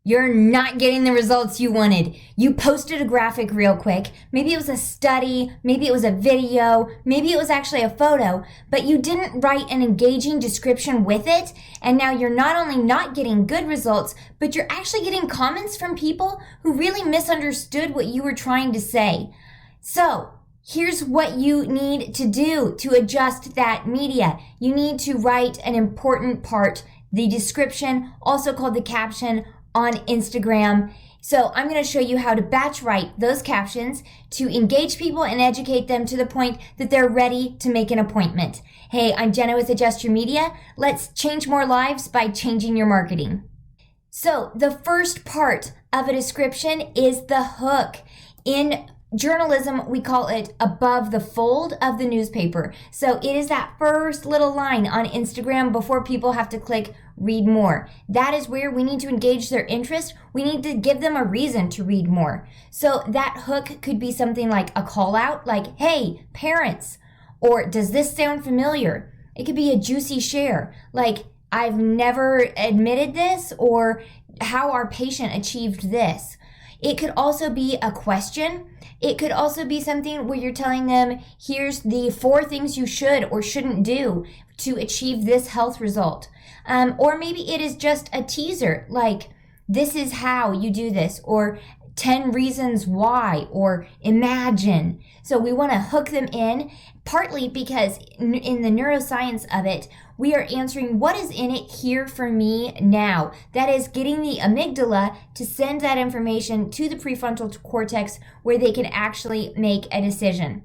You're not getting the results you wanted. You posted a graphic real quick. Maybe it was a study, maybe it was a video, maybe it was actually a photo, but you didn't write an engaging description with it. And now you're not only not getting good results, but you're actually getting comments from people who really misunderstood what you were trying to say. So, here's what you need to do to adjust that media. You need to write an important part, the description, also called the caption, on Instagram. So I'm going to show you how to batch write those captions to engage people and educate them to the point that they're ready to make an appointment. Hey, I'm Jenna with Adjust Your Media. Let's change more lives by changing your marketing. So the first part of a description is the hook. In journalism, we call it above the fold of the newspaper. So it is that first little line on Instagram before people have to click read more. That is where we need to engage their interest. We need to give them a reason to read more. So that hook could be something like a call out, like, hey, parents, or does this sound familiar? It could be a juicy share, like, I've never admitted this, or how our patient achieved this. It could also be a question. It could also be something where you're telling them, here's the 4 things you should or shouldn't do to achieve this health result. Or maybe it is just a teaser, like, this is how you do this, or 10 reasons why, or imagine. So we want to hook them in, partly because in the neuroscience of it, we are answering what is in it here for me now. That is getting the amygdala to send that information to the prefrontal cortex where they can actually make a decision.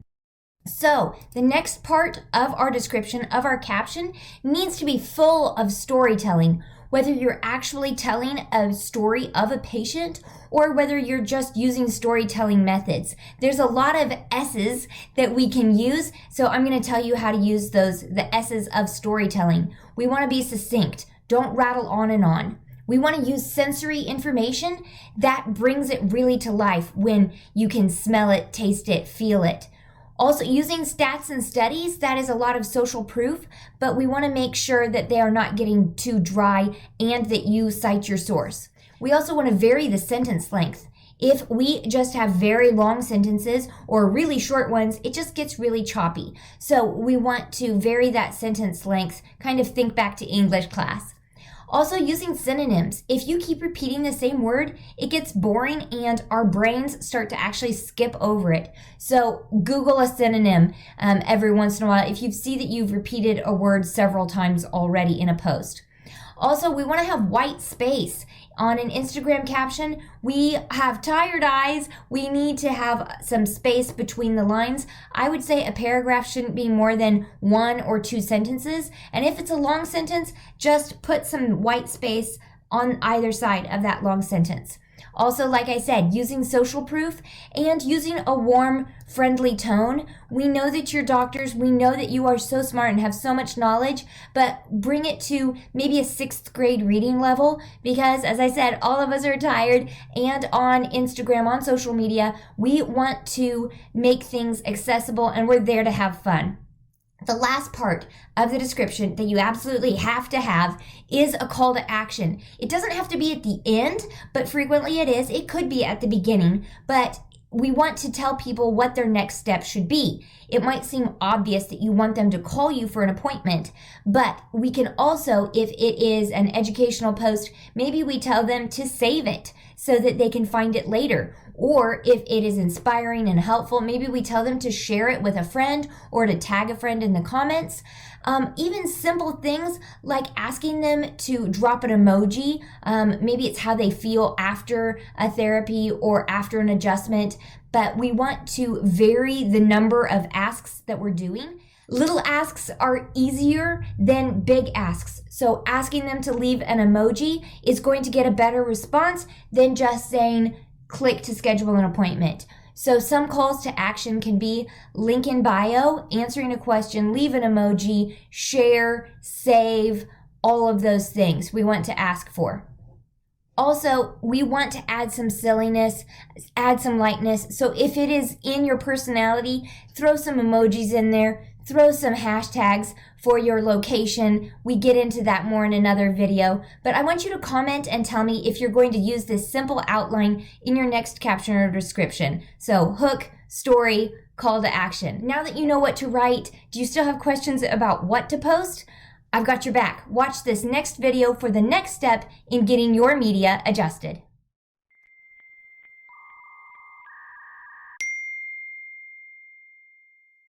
So the next part of our description of our caption needs to be full of storytelling, whether you're actually telling a story of a patient or whether you're just using storytelling methods. There's a lot of S's that we can use, so I'm going to tell you how to use the S's of storytelling. We want to be succinct. Don't rattle on and on. We want to use sensory information that brings it really to life when you can smell it, taste it, feel it. Also, using stats and studies, that is a lot of social proof, but we want to make sure that they are not getting too dry and that you cite your source. We also want to vary the sentence length. If we just have very long sentences or really short ones, it just gets really choppy. So we want to vary that sentence length, kind of think back to English class. Also, using synonyms. If you keep repeating the same word, it gets boring and our brains start to actually skip over it. So Google a synonym every once in a while if you see that you've repeated a word several times already in a post. Also, we want to have white space. On an Instagram caption, we have tired eyes. We need to have some space between the lines. I would say a paragraph shouldn't be more than 1 or 2 sentences. And if it's a long sentence, just put some white space on either side of that long sentence. Also, like I said, using social proof and using a warm, friendly tone. We know that you're doctors. We know that you are so smart and have so much knowledge, but bring it to maybe a 6th grade reading level because, as I said, all of us are tired. And on Instagram, on social media, we want to make things accessible and we're there to have fun. The last part of the description that you absolutely have to have is a call to action. It doesn't have to be at the end, but frequently it is. It could be at the beginning, but we want to tell people what their next step should be. It might seem obvious that you want them to call you for an appointment, but we can also, if it is an educational post, maybe we tell them to save it so that they can find it later. Or if it is inspiring and helpful, maybe we tell them to share it with a friend or to tag a friend in the comments. Even simple things like asking them to drop an emoji. Maybe it's how they feel after a therapy or after an adjustment, but we want to vary the number of asks that we're doing. Little asks are easier than big asks. So asking them to leave an emoji is going to get a better response than just saying, click to schedule an appointment. So some calls to action can be link in bio, answering a question, leave an emoji, share, save, all of those things we want to ask for. Also, we want to add some silliness, add some lightness. So if it is in your personality, throw some emojis in there, throw some hashtags for your location. We get into that more in another video, but I want you to comment and tell me if you're going to use this simple outline in your next caption or description. So hook, story, call to action. Now that you know what to write, do you still have questions about what to post? I've got your back. Watch this next video for the next step in getting your media adjusted.